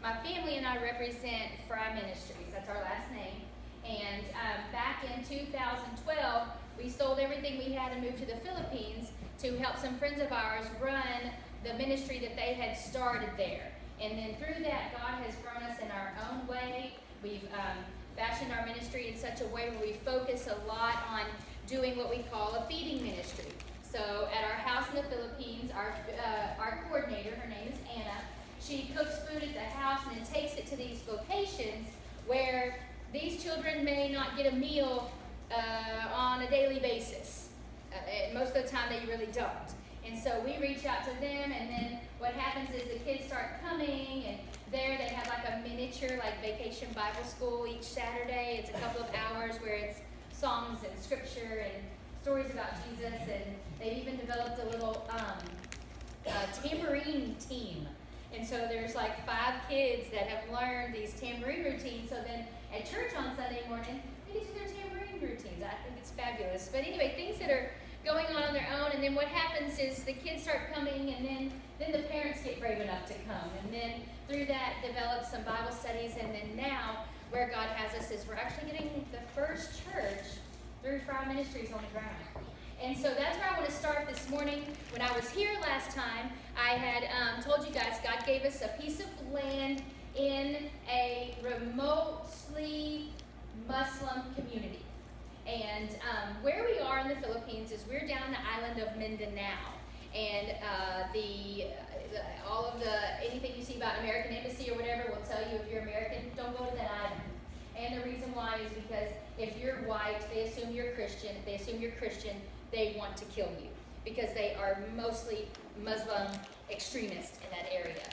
my family and I represent Frei Ministries. That's our last name. And back in 2012, we sold everything we had and moved to the Philippines to help some friends of ours run the ministry that they had started there. And then through that, God has grown us in our own way. We've fashioned our ministry in such a way where we focus a lot on doing what we call a feeding ministry. So at our house in the Philippines, our coordinator, her name is Anna, she cooks food at the house and then takes it to these locations where these children may not get a meal on a daily basis. Most of the time they really don't. And so we reach out to them, and then what happens is the kids start coming, and there they have like a miniature like vacation Bible school each Saturday. It's a couple of hours where it's songs and scripture and stories about Jesus, and they've even developed a little tambourine team. And so there's like 5 kids that have learned these tambourine routines. So then at church on Sunday morning, they do their tambourine routines. I think it's fabulous. But anyway, things that are going on their own. And then what happens is the kids start coming, and then the parents get brave enough to come. And then through that, develop some Bible studies. And then now, where God has us is we're actually getting the first church through Frei Ministries on the ground. And so that's where I want to start this morning. When I was here last time, I had told you guys God gave us a piece of land in a remotely Muslim community. And where we are in the Philippines is we're down the island of Mindanao. And all of anything you see about American Embassy or whatever will tell you if you're American, don't go to that island. And the reason why is because if you're white, they assume you're Christian. If they assume you're Christian, they want to kill you because they are mostly Muslim extremists in that area.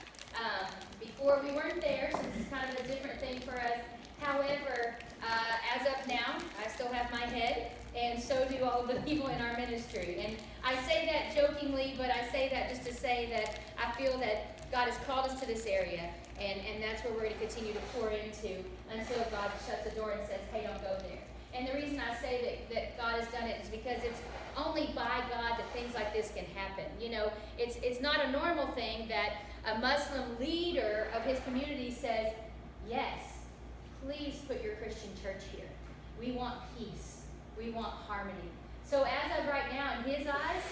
Before we weren't there, so this is kind of a different thing for us. However, as of now, I still have my head, and so do all of the people in our ministry. And I say that jokingly, but I say that just to say that I feel that God has called us to this area, and that's where we're going to continue to pour into until God shuts the door and says, hey, don't go there. And the reason I say that God has done it is because it's only by God that things like this can happen. You know, it's not a normal thing that a Muslim leader of his community says, yes, please put your Christian church here. We want peace. We want harmony. So as of right now, in his eyes,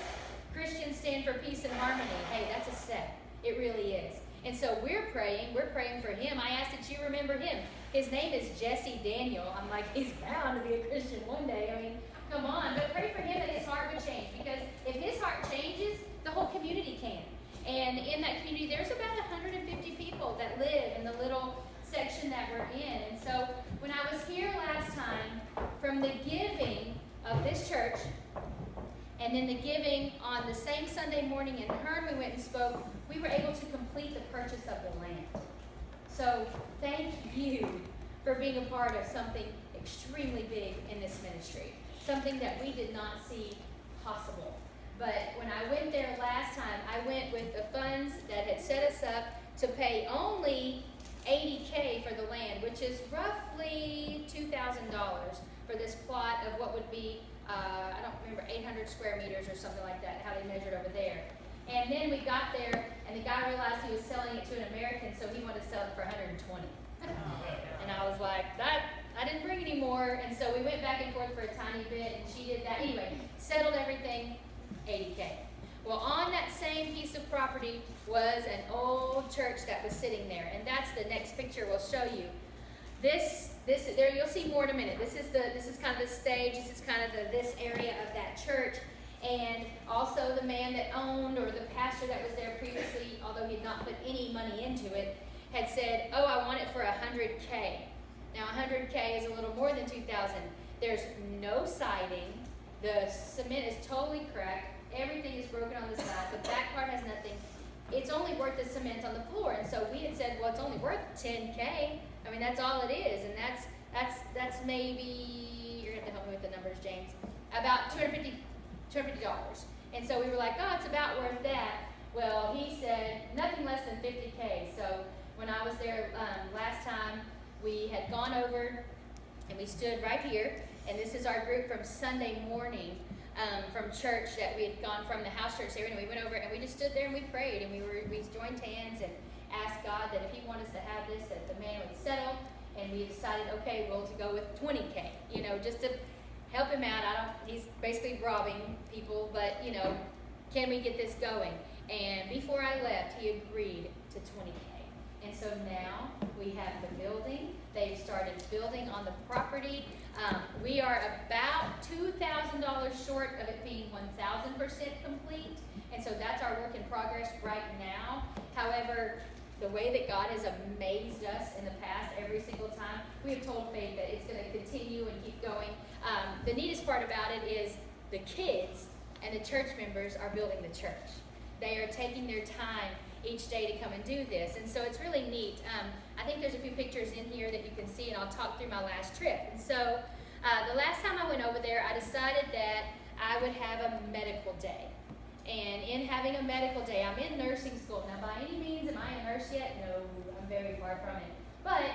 Christians stand for peace and harmony. Hey, that's a step. It really is. And so we're praying for him. I ask that you remember him. His name is Jesse Daniel. I'm like, he's bound to be a Christian one day. I mean, come on. But pray for him that his heart would change. Because if his heart changes, the whole community can. And in that community, there's about 150 people that live in the little section that we're in. And so when I was here last time, from the giving of this church, and then the giving on the same Sunday morning in Hearn, we went and spoke, we were able to complete the purchase of the land. So thank you for being a part of something extremely big in this ministry, something that we did not see possible. But when I went there last time, I went with the funds that had set us up to pay only $80K for the land, which is roughly $2,000 for this plot of what would be, I don't remember, 800 square meters or something like that, how they measured over there. And then we got there, and the guy realized he was selling it to an American, so he wanted to sell it for $120. And I was like, I didn't bring any more. And so we went back and forth for a tiny bit, and she did that. Anyway, settled everything, $80K. Well, on that same piece of property was an old church that was sitting there, and that's the next picture we'll show you. There you'll see more in a minute. This is kind of the stage. This is kind of this area of that church. And also the man that owned, or the pastor that was there previously, although he had not put any money into it, had said, oh, I want it for $100K. Now, $100K is a little more than $2,000. There's no siding. The cement is totally cracked. Everything is broken on the side. The back part has nothing. It's only worth the cement on the floor. And so we had said, well, it's only worth $10K. I mean, that's all it is. And that's maybe, you're going to have to help me with the numbers, James, about $250. And so we were like, oh, it's about worth that. Well, he said nothing less than $50K. So when I was there last time, we had gone over and we stood right here. And this is our group from Sunday morning from church that we had gone from the house church there. And we went over and we just stood there and we prayed. And we joined hands and asked God that if he wanted us to have this, that the man would settle. And we decided, okay, well, to go with $20K, just to help him out. He's basically robbing people, but, can we get this going? And before I left, he agreed to $20K. And so now we have the building. They've started building on the property. We are about $2,000 short of it being 1,000% complete. And so that's our work in progress right now. However, the way that God has amazed us in the past, every single time, we have told Faith that it's going to continue and keep going. The neatest part about it is the kids and the church members are building the church. They are taking their time each day to come and do this. And so it's really neat. I think there's a few pictures in here that you can see, and I'll talk through my last trip. And so the last time I went over there, I decided that I would have a medical day. And in having a medical day, I'm in nursing school. Now, by any means, am I a nurse yet? No, I'm very far from it. But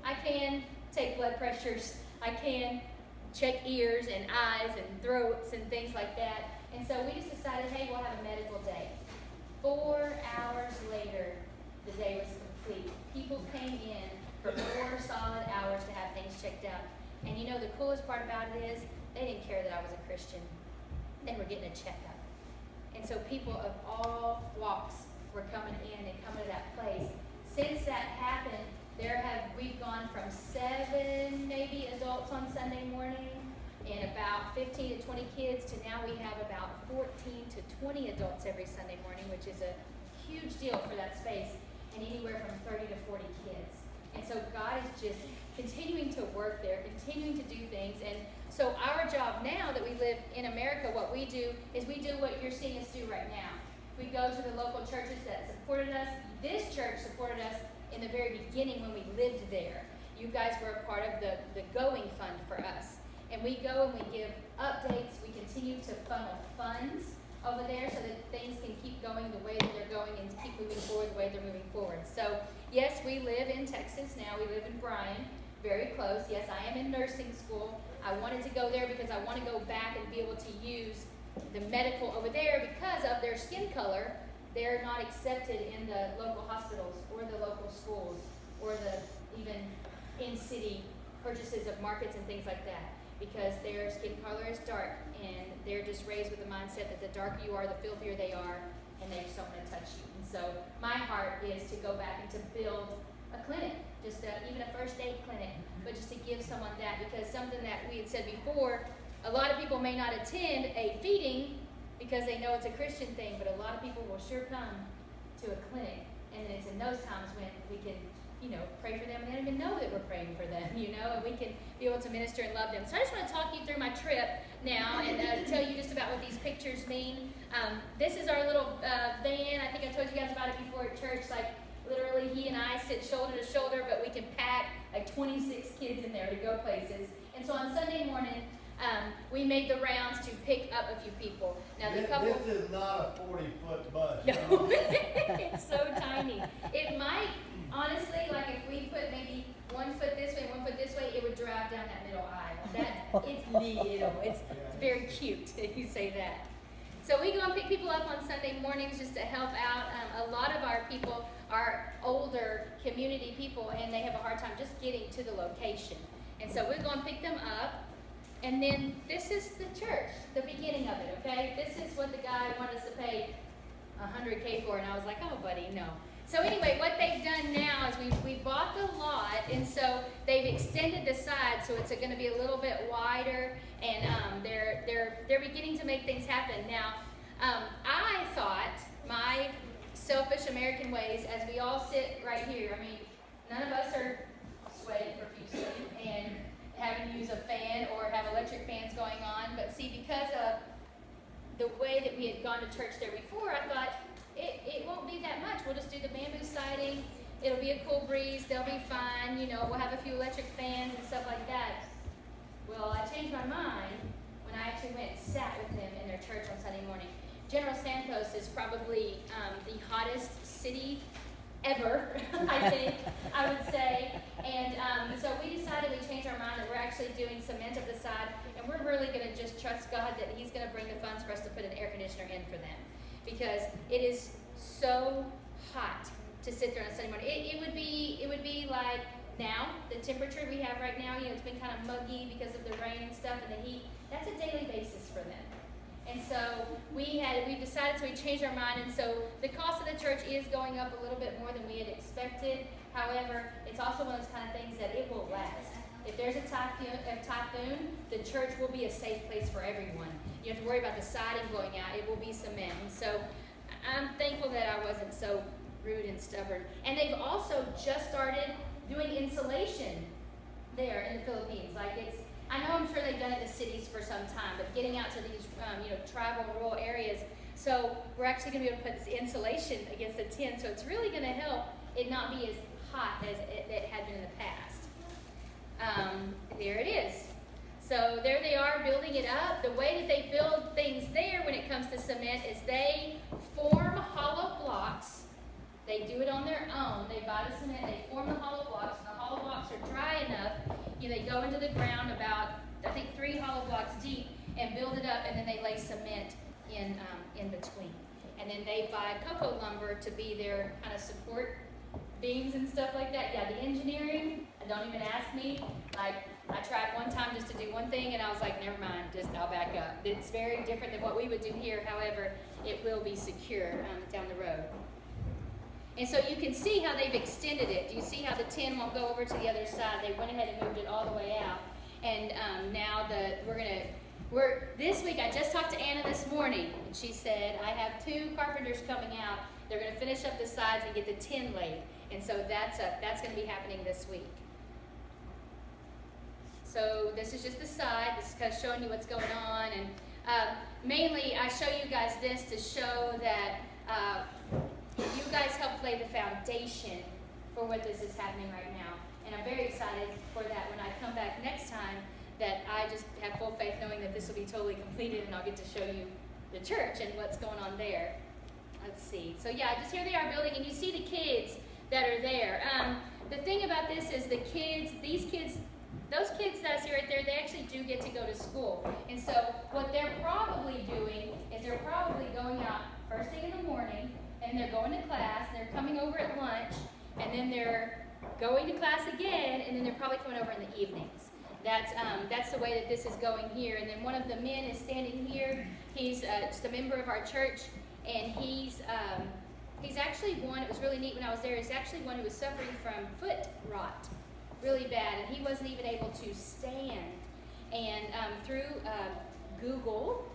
I can take blood pressures. I can check ears and eyes and throats and things like that. And so we just decided, hey, we'll have a medical day. 4 hours later, the day was complete. People came in for 4 solid hours to have things checked out. And the coolest part about it is they didn't care that I was a Christian. They were getting a checkup. And so people of all walks were coming in and coming to that place. Since that happened, we've gone from 7 maybe adults on Sunday morning and about 15 to 20 kids to now we have about 14 to 20 adults every Sunday morning, which is a huge deal for that space, and anywhere from 30 to 40 kids. And so God is just continuing to work there, continuing to do things. And so our job now that we live in America, what we do is we do what you're seeing us do right now. We go to the local churches that supported us. This church supported us in the very beginning when we lived there. You guys were a part of the going fund for us. And we go and we give updates. We continue to funnel funds over there so that things can keep going the way that they're going and keep moving forward the way they're moving forward. So, yes, we live in Texas now. We live in Bryan, very close. Yes, I am in nursing school. I wanted to go there because I want to go back and be able to use the medical over there because of their skin color. They're not accepted in the local hospitals or the local schools or the even in-city purchases of markets and things like that, because their skin color is dark and they're just raised with the mindset that the darker you are, the filthier they are, and they just don't want to touch you. And so my heart is to go back and to build a clinic, even a first aid clinic, but just to give someone that, because something that we had said before, a lot of people may not attend a feeding because they know it's a Christian thing, but a lot of people will sure come to a clinic, and then it's in those times when we can pray for them, and they don't even know that we're praying for them, and we can be able to minister and love them. So I just want to talk you through my trip now and tell you just about what these pictures mean. This is our little van. I think I told you guys about it before at church. Like, literally, he and I sit shoulder to shoulder, but we can pack like 26 kids in there to go places. And so on Sunday morning, we made the rounds to pick up a few people. Now, This is not a 40-foot bus. No, it's so tiny. It might, honestly, like if we put maybe 1 foot this way and 1 foot this way, it would drive down that middle aisle. It's little. It's very cute if you say that. So we go and pick people up on Sunday mornings just to help out. A lot of our people are older community people, and they have a hard time just getting to the location. And so we go and pick them up. And then this is the church, the beginning of it, okay? This is what the guy wanted us to pay $100K for, and I was like, oh, buddy, no. So anyway, what they've done now is we bought the lot, and so they've extended the side, so it's going to be a little bit wider, and they're beginning to make things happen. Now, I thought my selfish American ways, as we all sit right here, I mean, none of us are sweating profusely and having to use a fan or have electric fans going on, but see, because of the way that we had gone to church there before, I thought it won't be that much. We'll just do the bamboo siding. It'll be a cool breeze. They'll be fine. We'll have a few electric fans and stuff like that. Well, I changed my mind when I actually went and sat with them in their church on Sunday morning. General Santos is probably the hottest city ever, I think, I would say. And so we decided, we changed our mind that we're actually doing cement at the side, and we're really going to just trust God that He's going to bring the funds for us to put an air conditioner in for them, because it is so hot to sit there on a Sunday morning. It would be like now, the temperature we have right now, it's been kind of muggy because of the rain and stuff and the heat. That's a daily basis for them. And so we decided, so we changed our mind, and so the cost of the church is going up a little bit more than we had expected. However, it's also one of those kind of things that it will last. If there's a typhoon, the church will be a safe place for everyone. You don't have to worry about the siding going out. It will be cement. And so I'm thankful that I wasn't so rude and stubborn. And they've also just started doing insulation there in the Philippines. I know I'm sure they've done it in the cities for some time, but getting out to these tribal and rural areas. So we're actually going to be able to put this insulation against the tin. So it's really going to help it not be as hot as it had been in the past. There it is. So there they are building it up. The way that they build things there when it comes to cement is they form hollow blocks. They do it on their own. They buy the cement, they form the hollow blocks, and the hollow blocks are dry enough. They go into the ground about, I think, 3 hollow blocks deep and build it up, and then they lay cement in between. And then they buy cocoa lumber to be their kind of support beams and stuff like that. Yeah, the engineering, don't even ask me. I tried one time just to do one thing, and I was like, never mind, I'll back up. It's very different than what we would do here. However, it will be secure down the road. And so you can see how they've extended it. Do you see how the tin won't go over to the other side? They went ahead and moved it all the way out. And now this week, I just talked to Anna this morning, and she said, I have 2 carpenters coming out. They're going to finish up the sides and get the tin laid. And so that's going to be happening this week. So this is just the side. This is kind of showing you what's going on. And mainly, I show you guys this to show that you guys help lay the foundation for what this is happening right now. And I'm very excited for that when I come back next time, that I just have full faith knowing that this will be totally completed, and I'll get to show you the church and what's going on there. Let's see. So yeah, just here they are building, and you see the kids that are there. The thing about this is those kids that I see right there, they actually do get to go to school. And so what they're probably doing is they're probably going out first thing in the morning, and they're going to class, and they're coming over at lunch, and then they're going to class again, and then they're probably coming over in the evenings. That's the way that this is going here. And then one of the men is standing here. He's just a member of our church, and he's actually one, it was really neat when I was there, he's actually one who was suffering from foot rot really bad, and he wasn't even able to stand. And through Google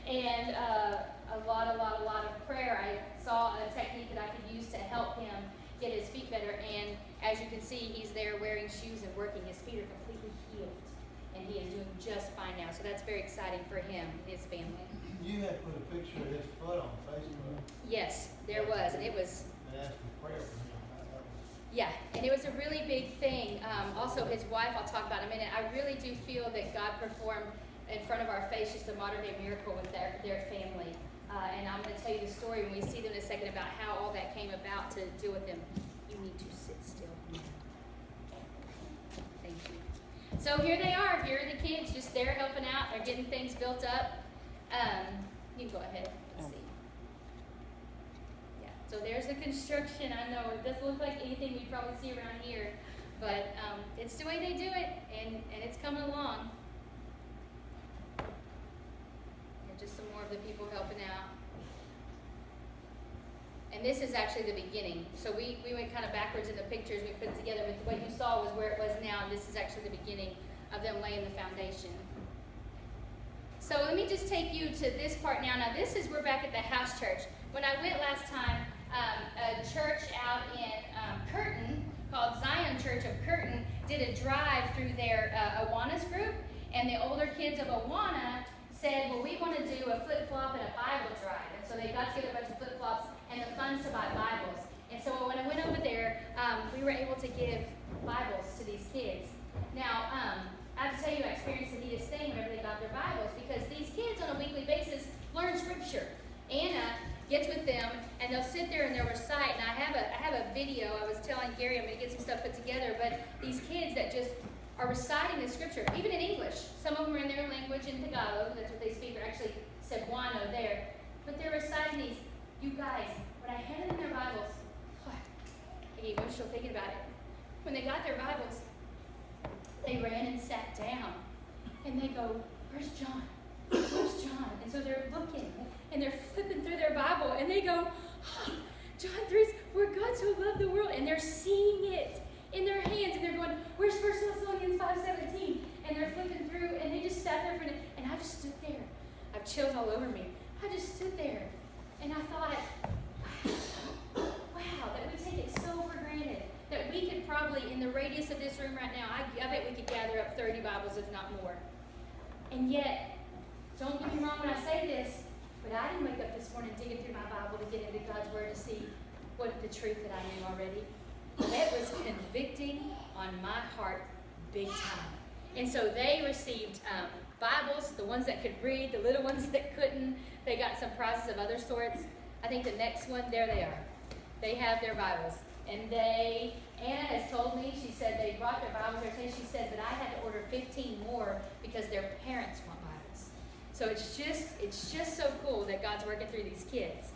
and a lot of prayer, I saw a technique that I could use to help him get his feet better. And as you can see, he's there wearing shoes and working. His feet are completely healed, and he is doing just fine now. So that's very exciting for him and his family. You had put a picture of his foot on Facebook. Yes, there was, and it was. And asked for prayer for him. Yeah, and it was a really big thing. Also, his wife, I'll talk about in a minute. I really do feel that God performed in front of our face just a modern-day miracle with their family. And I'm going to tell you the story when we see them in a second about how all that came about to deal with them. You need to sit still. Thank you. So here they are. Here are the kids just there helping out. They're getting things built up. You can go ahead. Let's see. Yeah. So there's the construction. I know it doesn't look like anything we probably see around here, but it's the way they do it, and it's coming along. Just some more of the people helping out. And this is actually the beginning. So we went kind of backwards in the pictures we put together, but what you saw was where it was now, and this is actually the beginning of them laying the foundation. So let me just take you to this part now. Now we're back at the house church. When I went last time, a church out in Curtin called Zion Church of Curtin did a drive through their Awanas group, and the older kids of Awana said, well, we want to do a flip-flop and a Bible drive. And so they got together a bunch of flip-flops and the funds to buy Bibles. And so when I went over there, we were able to give Bibles to these kids. Now, I have to tell you, I experienced the neatest thing whenever they got their Bibles, because these kids on a weekly basis learn Scripture. Anna gets with them, and they'll sit there and they'll recite. And I have a video. I was telling Gary I'm going to get some stuff put together, but these kids that just are reciting the Scripture, even in English. Some of them are in their language in Tagalog, that's what they speak, or actually Cebuano there. But they're reciting these. You guys, when I handed them their Bibles, emotional thinking about it. When they got their Bibles, they ran and sat down. And they go, where's John? Where's John? And so they're looking, and they're flipping through their Bible, and they go, oh, John 3, where God so loved the world. And they're seeing it in their hands, and they're going, where's 1 Thessalonians 5:17? And they're flipping through, and they just sat there for a minute, and I just stood there. I have chills all over me. I just stood there, and I thought, wow, that we take it so for granted, that we could probably, in the radius of this room right now, I bet we could gather up 30 Bibles, if not more. And yet, don't get me wrong when I say this, but I didn't wake up this morning digging through my Bible to get into God's Word to see what the truth that I knew already. That was convicting on my heart big time. And so they received Bibles, the ones that could read, the little ones that couldn't. They got some prizes of other sorts. I think the next one, there they are. They have their Bibles. And Anna has told me, she said they brought their Bibles there today. She said, but I had to order 15 more because their parents want Bibles. So it's just so cool that God's working through these kids.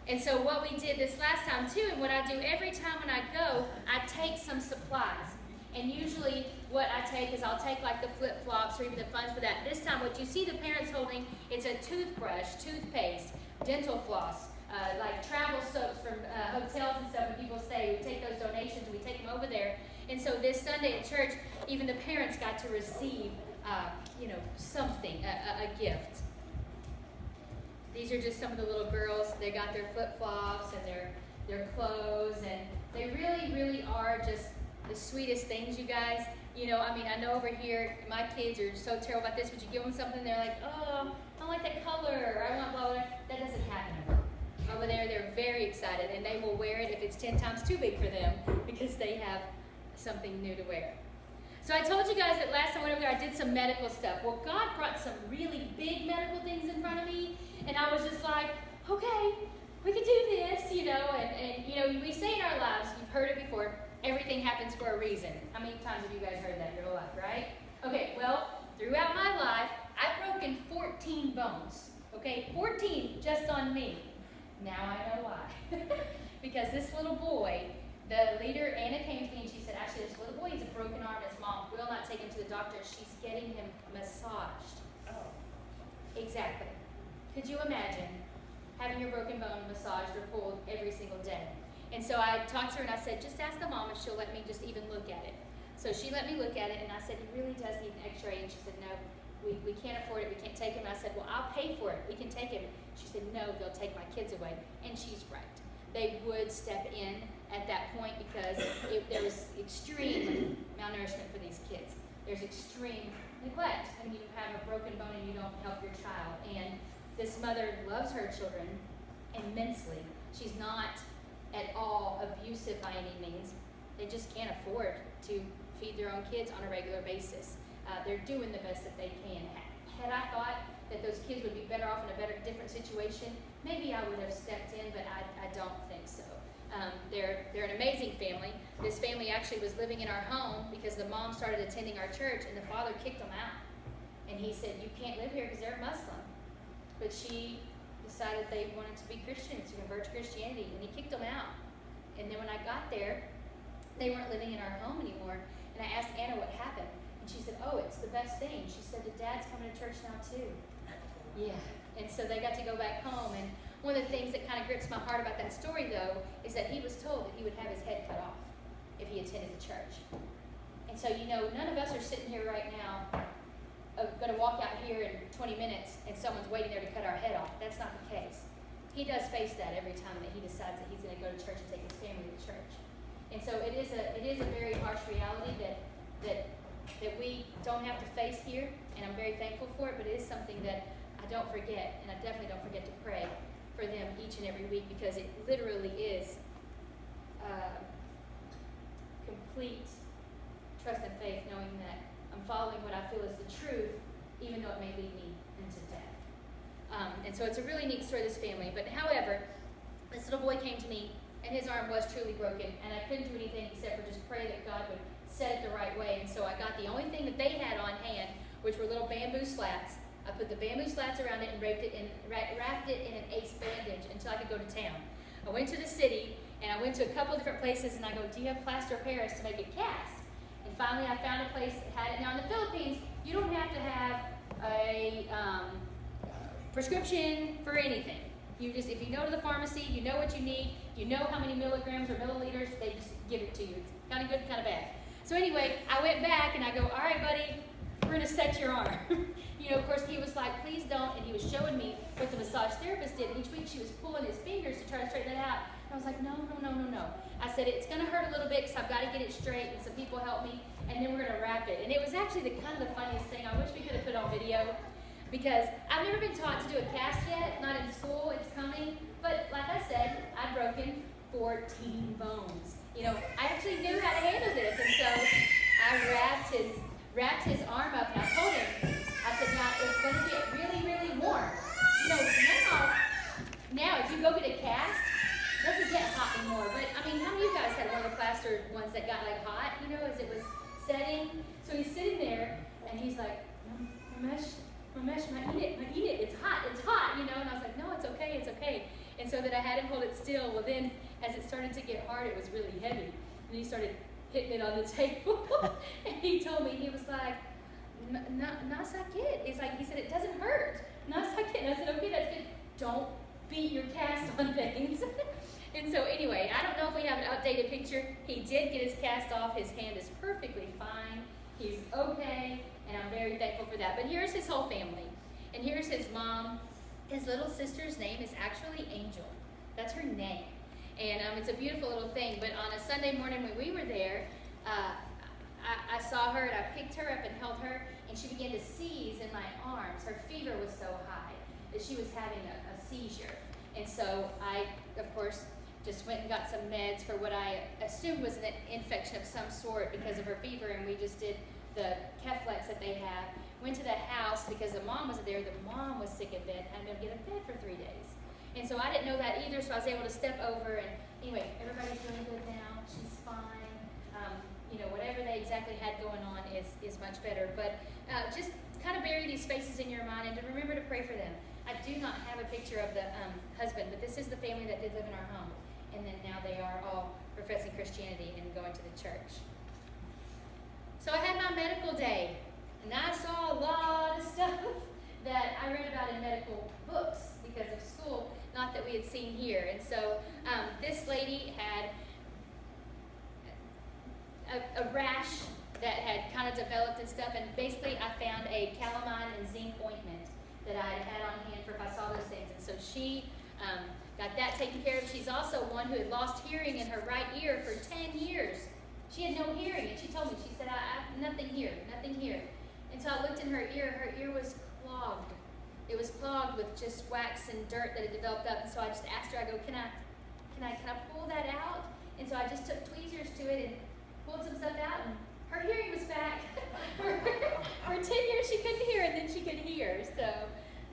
And so what we did this last time too, and what I do every time when I go, I take some supplies. And usually what I take is I'll take like the flip-flops or even the funds for that. This time what you see the parents holding, it's a toothbrush, toothpaste, dental floss, like travel soaps from hotels and stuff when people stay. We take those donations, we take them over there. And so this Sunday at church, even the parents got to receive, something, a gift. These are just some of the little girls. They got their flip-flops and their clothes, and they really, really are just the sweetest things, you guys. I know over here, my kids are so terrible about this, but you give them something, they're like, oh, I don't like that color, or I want blah, blah, blah. That doesn't happen over there. They're very excited, and they will wear it if it's 10 times too big for them, because they have something new to wear. So I told you guys that last time I went over there, I did some medical stuff. Well, God brought some really big medical things in front of me, and I was just like, okay, we can do this, and we say in our lives, you've heard it before, everything happens for a reason. How many times have you guys heard that in your whole life, right? Okay, well, throughout my life, I've broken 14 bones. Okay, 14 just on me. Now I know why. Because this little boy, the leader, Anna, came to me and she said, actually, this little boy has a broken arm. His mom will not take him to the doctor. She's getting him massaged. Oh. Exactly. Could you imagine having your broken bone massaged or pulled every single day? And so I talked to her and I said, just ask the mom if she'll let me just even look at it. So she let me look at it, and I said, he really does need an x-ray. And she said, no, we can't afford it. We can't take him. And I said, well, I'll pay for it. We can take him. She said, no, they'll take my kids away. And she's right. They would step in at that point because there was extreme malnourishment for these kids. There's extreme neglect when you have a broken bone and you don't help your child. And this mother loves her children immensely. She's not at all abusive by any means. They just can't afford to feed their own kids on a regular basis. They're doing the best that they can. Had I thought that those kids would be better off in a different situation, maybe I would have stepped in, but I don't think so. They're an amazing family. This family actually was living in our home because the mom started attending our church, and the father kicked them out. And he said, you can't live here because they're Muslim. But she decided they wanted to be Christians, to convert to Christianity, and he kicked them out. And then when I got there, they weren't living in our home anymore. And I asked Anna what happened. And she said, oh, it's the best thing. She said, the dad's coming to church now too. Yeah. And so they got to go back home. And one of the things that kind of grips my heart about that story, though, is that he was told that he would have his head cut off if he attended the church. And so, none of us are sitting here right now going to walk out here in 20 minutes and someone's waiting there to cut our head off. That's not the case. He does face that every time that he decides that he's going to go to church and take his family to church. And so it is a very harsh reality that we don't have to face here, and I'm very thankful for it, but it is something that I don't forget, and I definitely don't forget to pray for them each and every week, because it literally is complete trust and faith, knowing that I'm following what I feel is the truth, even though it may lead me into death. And so it's a really neat story, this family. But however, this little boy came to me, and his arm was truly broken, and I couldn't do anything except for just pray that God would set it the right way. And so I got the only thing that they had on hand, which were little bamboo slats. I put the bamboo slats around it and wrapped it in an ace bandage until I could go to town. I went to the city, And I went to a couple different places, and I go, do you have plaster of Paris to make it cast? And finally, I found a place that had it. Now, in the Philippines, you don't have to have a prescription for anything. You just, if you go to the pharmacy, you know what you need, you know how many milligrams or milliliters, they just give it to you. It's kind of good, kind of bad. So anyway, I went back and I go, all right, buddy, we're going to set your arm. You know, of course, he was like, please don't. And he was showing me what the massage therapist did. Each week she was pulling his fingers to try to straighten it out. And I was like, no. I said, it's going to hurt a little bit because I've got to get it straight and some people help me. And then we're going to wrap it. And it was actually the kind of the funniest thing. I wish we could have put on video because I've never been taught to do a cast yet. Not in school. It's coming. But like I said, I've broken 14 bones. You know, I actually knew how to handle this. And so I wrapped his arm up and I told him, I said, now it's going to get really, really warm. You know, now if you go get a cast, it doesn't get hot anymore. But I mean, how many of you guys had one of the plaster ones that got like hot, you know, as it was setting? So he's sitting there and he's like, Ramesh, eat it, it's hot, you know. And I was like, no, it's okay. And so that I had him hold it still. Well, then as it started to get hard, it was really heavy. And he started hitting it on the table. And he told me, he was like, Nasakit. It's like, he said, it doesn't hurt. Nasakit. And I said, okay, that's good. Don't beat your cast on things. And so anyway, I don't know if we have an updated picture. He did get his cast off. His hand is perfectly fine. He's okay. And I'm very thankful for that. But here's his whole family. And here's his mom. His little sister's name is actually Angel. That's her name. And it's a beautiful little thing. But on a Sunday morning when we were there, I saw her and I picked her up and held her. And she began to seize in my arms. Her fever was so high that she was having a seizure. And so I, of course, just went and got some meds for what I assumed was an infection of some sort because of her fever. And we just did the Keflex that they have. Went to the house because the mom was there. The mom was sick in bed, had to get a bed for 3 days. And so I didn't know that either, so I was able to step over. And anyway, everybody's doing good now. She's fine. You know, whatever they exactly had going on is much better. But just kind of bury these faces in your mind and to remember to pray for them. I do not have a picture of the husband, but this is the family that did live in our home. And then now they are all professing Christianity and going to the church. So I had my medical day, and I saw a lot of stuff that I read about in medical books because of school, not that we had seen here. And so this lady had a rash that had kind of developed and stuff, and basically I found a calamine and zinc ointment that I had on hand for if I saw those things. And so she got that taken care of. She's also one who had lost hearing in her right ear for 10 years. She had no hearing, and she told me, she said, I have nothing here. And so I looked in her ear was clogged. It was clogged with just wax and dirt that had developed up. And so I just asked her, I go, can I pull that out? And so I just took tweezers to it and pulled some stuff out, and her hearing was back. For 10 years she couldn't hear, and then she could hear. So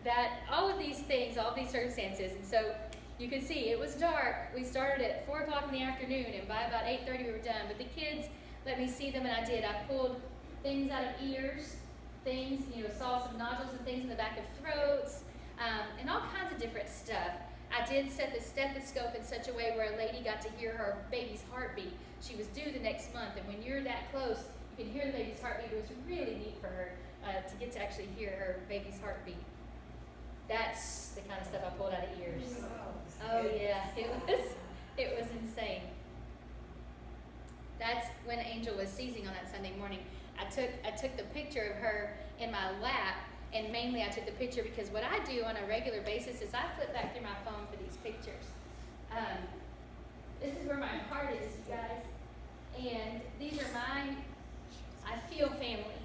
that, all of these things, all of these circumstances. And so you can see it was dark. We started at 4 o'clock in the afternoon, and by about 8:30 we were done. But the kids let me see them, and I did. I pulled things out of ears, things, you know, saw some nodules and things in the back of throats, and all kinds of different stuff. I did set the stethoscope in such a way where a lady got to hear her baby's heartbeat. She was due the next month, and when you're that close, you can hear the baby's heartbeat. It was really neat for her to get to actually hear her baby's heartbeat. That's the kind of stuff I pulled out of ears. Oh yeah, it was insane. That's when Angel was seizing on that Sunday morning. I took the picture of her in my lap, and mainly I took the picture because what I do on a regular basis is I flip back through my phone for these pictures. This is where my heart is, you guys. And these are I feel family.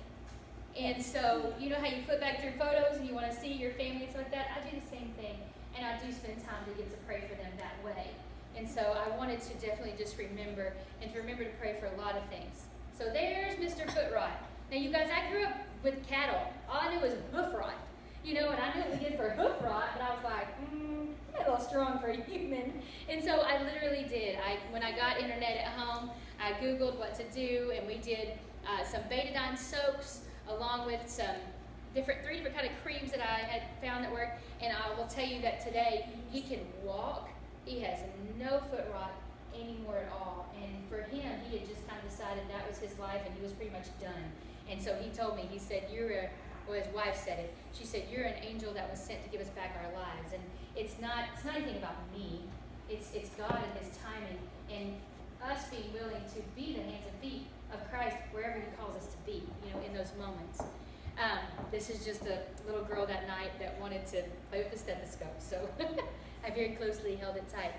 And so, you know how you flip back through photos and you want to see your family and stuff like that? I do the same thing. And I do spend time to get to pray for them that way. And so I wanted to definitely just remember, and to remember to pray for a lot of things. So there's Mr. Foot Rot. Now you guys, I grew up with cattle. All I knew was hoof rot. You know, and I knew what we did for hoof rot, but I was like, a little strong for a human. And so I literally did. When I got internet at home, I Googled what to do, and we did some betadine soaks along with some three different kind of creams that I had found that worked. And I will tell you that today he can walk. He has no foot rot, anymore at all. And for him, he had just kind of decided that was his life, and he was pretty much done. And so he told me, he said, well, his wife said it. She said, "You're an angel that was sent to give us back our lives." And it's not anything about me. It's God and his timing, and us being willing to be the hands and feet of Christ wherever he calls us to be, in those moments. This is just a little girl that night that wanted to play with the stethoscope, so I very closely held it tight.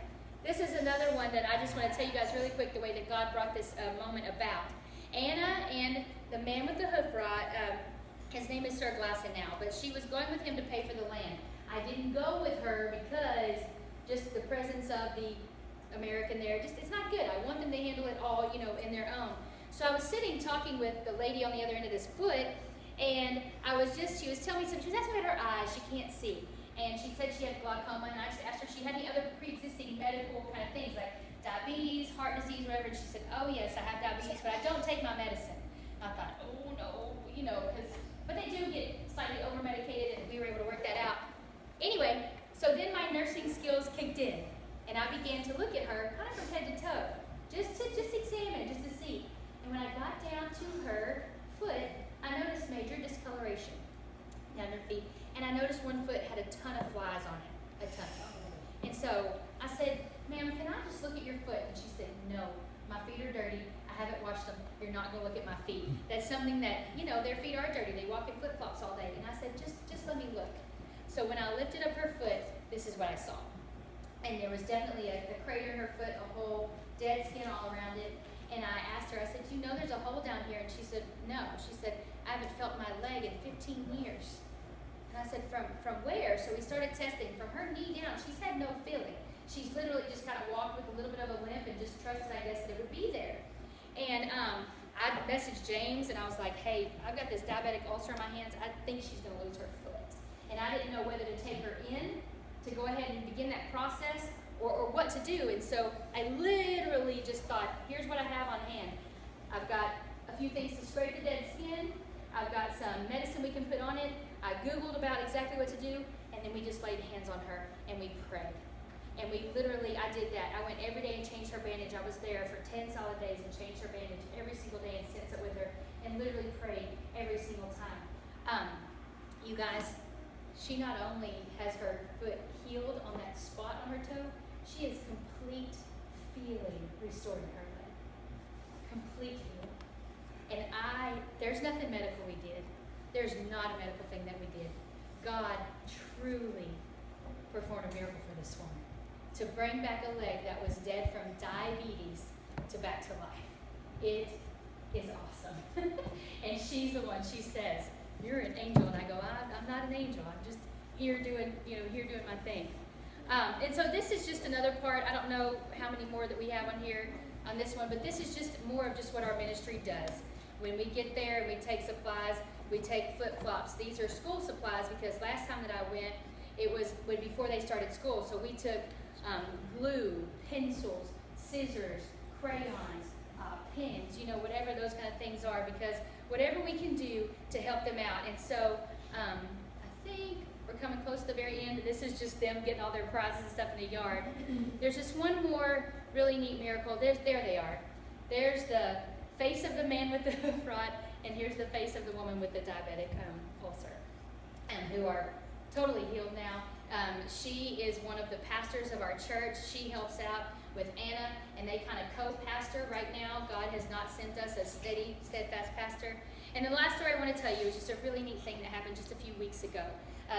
This is another one that I just want to tell you guys really quick the way that God brought this moment about. Anna and the man with the hoof rot, his name is Sir Glasson now, but she was going with him to pay for the land. I didn't go with her because just the presence of the American there, it's not good. I want them to handle it all, in their own. So I was sitting talking with the lady on the other end of this foot, and she was telling me something. She was asking about her eyes. She can't see. And she said she had glaucoma, and I just asked her if she had any other pre-existing medical kind of things, like diabetes, heart disease, whatever. And she said, "Oh, yes, I have diabetes, but I don't take my medicine." I thought, oh, no, but they do get slightly over-medicated, and we were able to work that out. Anyway, so then my nursing skills kicked in, and I began to look at her kind of from head to toe, just to examine, just to see. And when I got down to her foot, I noticed major discoloration down her feet, and I noticed one foot had a ton of flies on it, a ton. And so I said, "Ma'am, can I just look at your foot?" And she said, "No, my feet are dirty. I haven't washed them. You're not going to look at my feet." That's something that, their feet are dirty. They walk in flip-flops all day. And I said, just let me look. So when I lifted up her foot, this is what I saw. And there was definitely a crater in her foot, a hole, dead skin all around it. And I asked her, I said, "Do you know there's a hole down here?" And she said, "No." She said, "I haven't felt my leg in 15 years. And I said, from where?" So we started testing. From her knee down, she's had no feeling. She's literally just kind of walked with a little bit of a limp and just trusted, I guess, that it would be there. And I messaged James, and I was like, "Hey, I've got this diabetic ulcer in my hands. I think she's going to lose her foot." And I didn't know whether to take her in to go ahead and begin that process or what to do. And so I literally just thought, here's what I have on hand. I've got a few things to scrape the dead skin. I've got some medicine we can put on it. I Googled about exactly what to do, and then we just laid hands on her, and we prayed. And I did that. I went every day and changed her bandage. I was there for 10 solid days and changed her bandage every single day and sat with her and literally prayed every single time. You guys, she not only has her foot healed on that spot on her toe, she has complete feeling restored in her leg. Complete feeling. And there's nothing medical we did. There's not a medical thing that we did. God truly performed a miracle for this woman. To bring back a leg that was dead from diabetes to back to life. It is awesome. And she's the one, she says, "You're an angel." And I go, I'm not an angel. I'm just here doing my thing. And so this is just another part. I don't know how many more that we have on here on this one, but this is just more of just what our ministry does. When we get there and we take supplies, we take flip-flops. These are school supplies because last time that I went, it was before they started school. So we took glue, pencils, scissors, crayons, pins, whatever those kind of things are, because whatever we can do to help them out. And so I think we're coming close to the very end. This is just them getting all their prizes and stuff in the yard. There's just one more really neat miracle. There they are. There's the face of the man with the hoof rot, and here's the face of the woman with the diabetic ulcer, who are totally healed now. She is one of the pastors of our church. She helps out with Anna, and they kind of co-pastor right now. God has not sent us a steadfast pastor. And the last story I want to tell you is just a really neat thing that happened just a few weeks ago.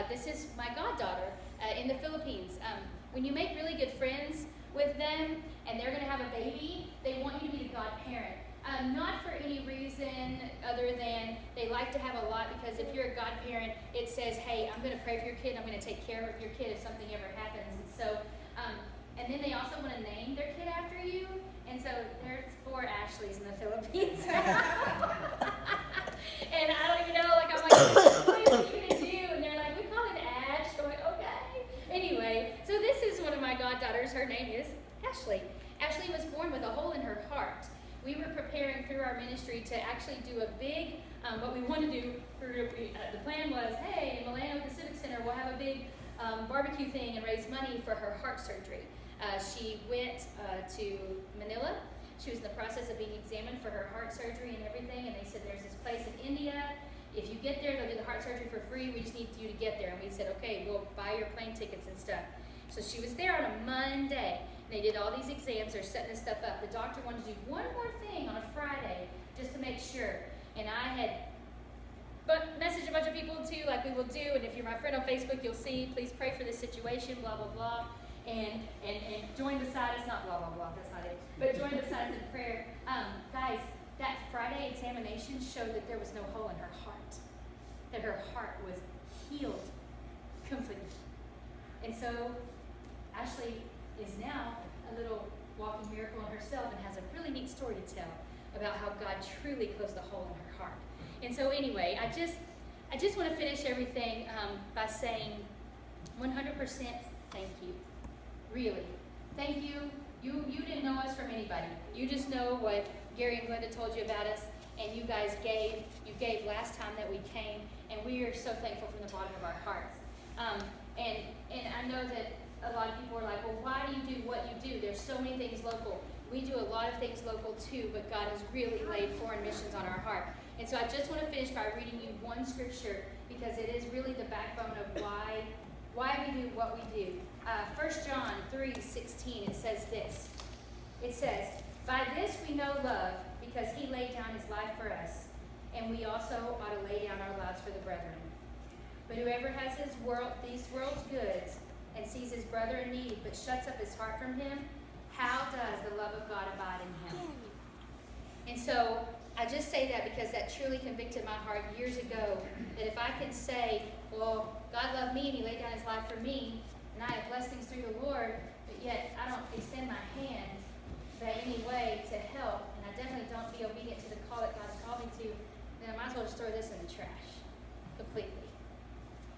This is my goddaughter in the Philippines. When you make really good friends with them and they're going to have a baby, they want you to be the godparent. Not for any reason other than they like to have a lot, because if you're a godparent, it says, "Hey, I'm going to pray for your kid. I'm going to take care of your kid if something ever happens." And so, and then they also want to name their kid after you. And so there's 4 Ashleys in the Philippines. And I don't even know, I'm like, "What are you going to do?" And they're like, "We call it Ash." I'm like, "Okay." Anyway, so this is one of my goddaughters. Her name is Ashley. Ashley was born with a hole in her heart. We were preparing through our ministry to actually do a big, what we want to do, the plan was, hey, in Milano at the Civic Center, we'll have a big barbecue thing and raise money for her heart surgery. She went to Manila. She was in the process of being examined for her heart surgery and everything, and they said there's this place in India. If you get there, they'll do the heart surgery for free. We just need you to get there. And we said, okay, we'll buy your plane tickets and stuff. So she was there on a Monday. They did all these exams. They're setting this stuff up. The doctor wanted to do one more thing on a Friday just to make sure. And I had messaged a bunch of people too, like we will do. And if you're my friend on Facebook, you'll see, please pray for this situation, blah, blah, blah. And join beside us, not blah, blah, blah, that's not it. But join beside us in prayer. Guys, that Friday examination showed that there was no hole in her heart. That her heart was healed completely. And so Ashley is now a little walking miracle in herself and has a really neat story to tell about how God truly closed the hole in her heart. And so anyway, I just want to finish everything by saying 100% thank you. Really. Thank you. You didn't know us from anybody. You just know what Gary and Glenda told you about us, and you guys gave. You gave last time that we came, and we are so thankful from the bottom of our hearts. And I know that a lot of people are like, well, why do you do what you do? There's so many things local. We do a lot of things local too, but God has really laid foreign missions on our heart. And so I just want to finish by reading you one scripture, because it is really the backbone of why we do what we do. 1 John 3:16, it says this. It says, by this we know love, because he laid down his life for us, and we also ought to lay down our lives for the brethren. But whoever has these world's goods and sees his brother in need, but shuts up his heart from him, how does the love of God abide in him? And so I just say that because that truly convicted my heart years ago, that if I can say, well, God loved me and he laid down his life for me, and I have blessings through the Lord, but yet I don't extend my hand by any way to help, and I definitely don't be obedient to the call that God's called me to, then I might as well just throw this in the trash completely.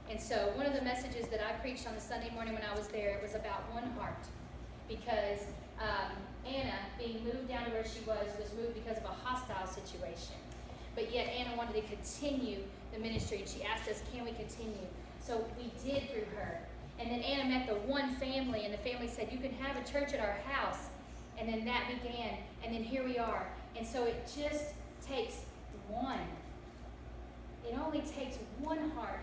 And so one of the messages that I preached on the Sunday morning when I was there, it was about one heart. Because Anna, being moved down to where she was moved because of a hostile situation. But yet Anna wanted to continue the ministry, and she asked us, can we continue? So we did through her. And then Anna met the one family, and the family said, you can have a church at our house. And then that began, and then here we are. And so it just takes one. It only takes one heart,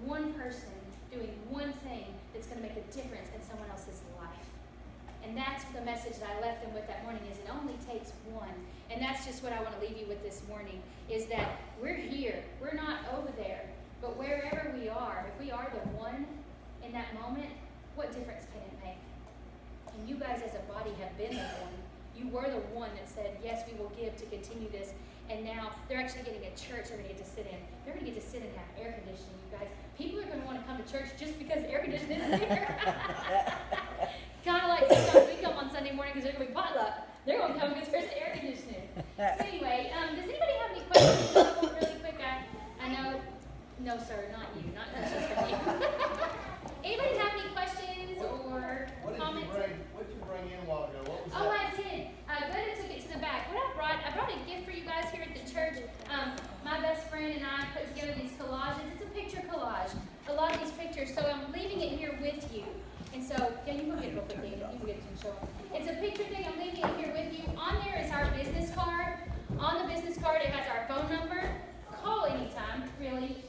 one person doing one thing that's going to make a difference in someone else's life. And that's the message that I left them with that morning, is it only takes one. And that's just what I want to leave you with this morning, is that we're here. We're not over there. But wherever we are, if we are the one in that moment, what difference can it make? And you guys as a body have been the one. You were the one that said, yes, we will give to continue this. And now they're actually getting a church they're going to get to sit in. They're going to get to sit and have air conditioning, you guys. People are going to want to come to church just because air conditioning is there. Kind of like sometimes we come on Sunday morning because there's going to be potluck. They're going to come because there's air conditioning. So anyway, does anybody have any questions? Really quick, I know. No, sir, not you. Not just for you. Anybody have any questions or comments? What did you bring in a while ago? What was that? Oh, I did. Glenda took it to the back. What I brought a gift for you guys here at the church. My best friend and I put together these collages. It's a picture collage. A lot of these pictures. So I'm leaving it here with you. And so, yeah, you can get it real quick, David. You can get it and show them. It's a picture thing. I'm leaving it here with you. On there is our business card. On the business card, it has our phone number. Call anytime, really.